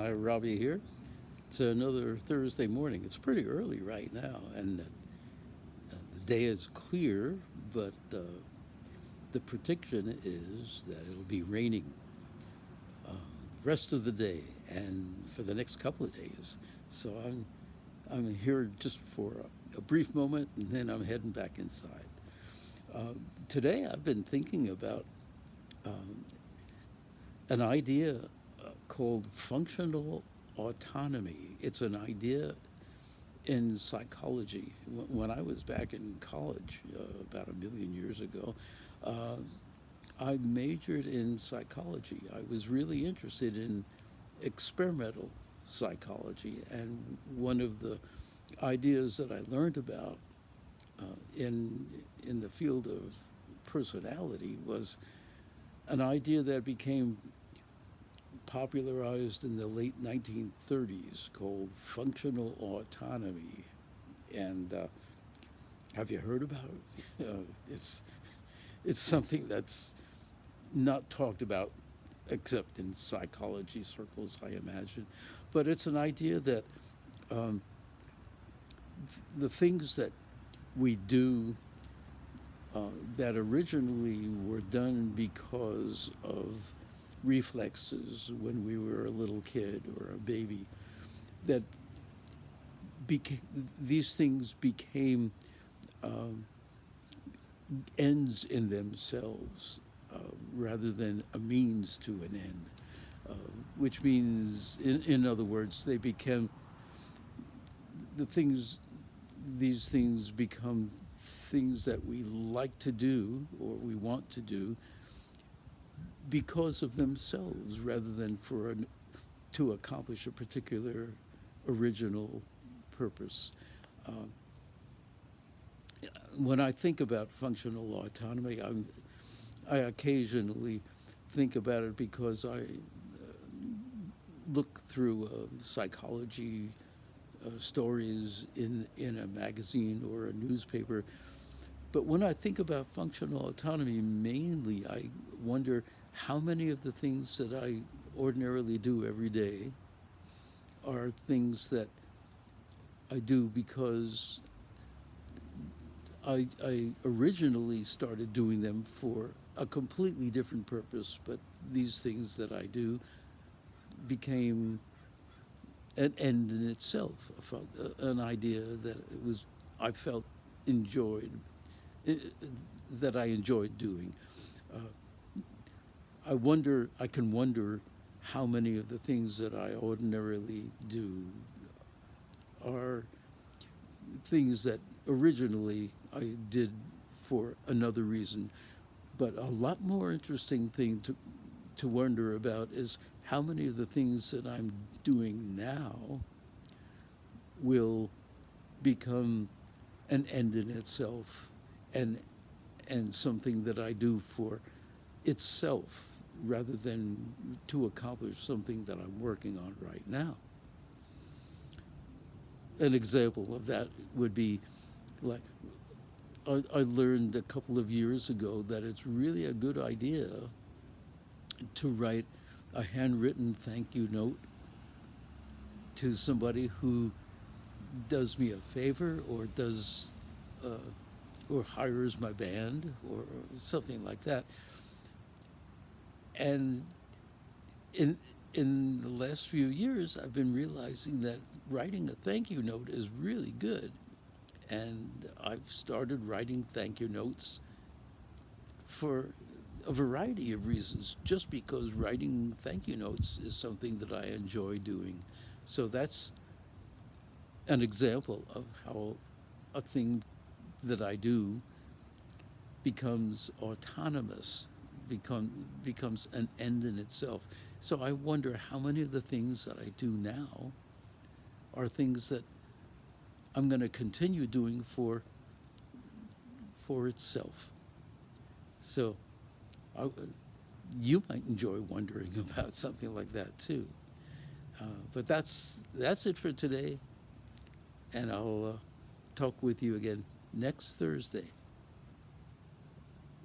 Hi, Robbie here. It's another Thursday morning. It's pretty early right now, and the day is clear, but the prediction is that it'll be raining the rest of the day and for the next couple of days. So I'm here just for a brief moment, and then I'm heading back inside. Today I've been thinking about um, an idea called functional autonomy. It's an idea in psychology. When I was back in college about a million years ago, uh, I majored in psychology. I was really interested in experimental psychology, and one of the ideas that I learned about in the field of personality was an idea that became popularized in the late 1930s called functional autonomy. And have you heard about it? It's something that's not talked about except in psychology circles, I imagine. But it's an idea that um, the things that we do uh, that originally were done because of reflexes when we were a little kid or a baby, that beca- these things became um, ends in themselves uh, rather than a means to an end, uh, which means, in other words, they became the things, these things become things that we like to do or we want to do because of themselves rather than to accomplish a particular original purpose. Uh, when I think about functional autonomy, I occasionally think about it because I look through psychology stories in a magazine or a newspaper. But when I think about functional autonomy, mainly I wonder how many of the things that I ordinarily do every day are things that I do because I originally started doing them for a completely different purpose, but these things that I do became an end in itself, an idea that it was I felt enjoyed, that I enjoyed doing. Uh, I can wonder how many of the things that I ordinarily do are things that originally I did for another reason. But a lot more interesting thing to wonder about is how many of the things that I'm doing now will become an end in itself and something that I do for itself rather than to accomplish something that I'm working on right now. An example of that would be like I learned a couple of years ago that it's really a good idea to write a handwritten thank you note to somebody who does me a favor or does uh, or hires my band or something like that. And in the last few years, I've been realizing that writing a thank you note is really good, and I've started writing thank you notes for a variety of reasons, just because writing thank you notes is something that I enjoy doing. So that's an example of how a thing that I do becomes autonomous, becomes an end in itself. So I wonder how many of the things that I do now are things that I'm going to continue doing for itself. So I, you might enjoy wondering about something like that too. But that's it for today, and I'll talk with you again next Thursday.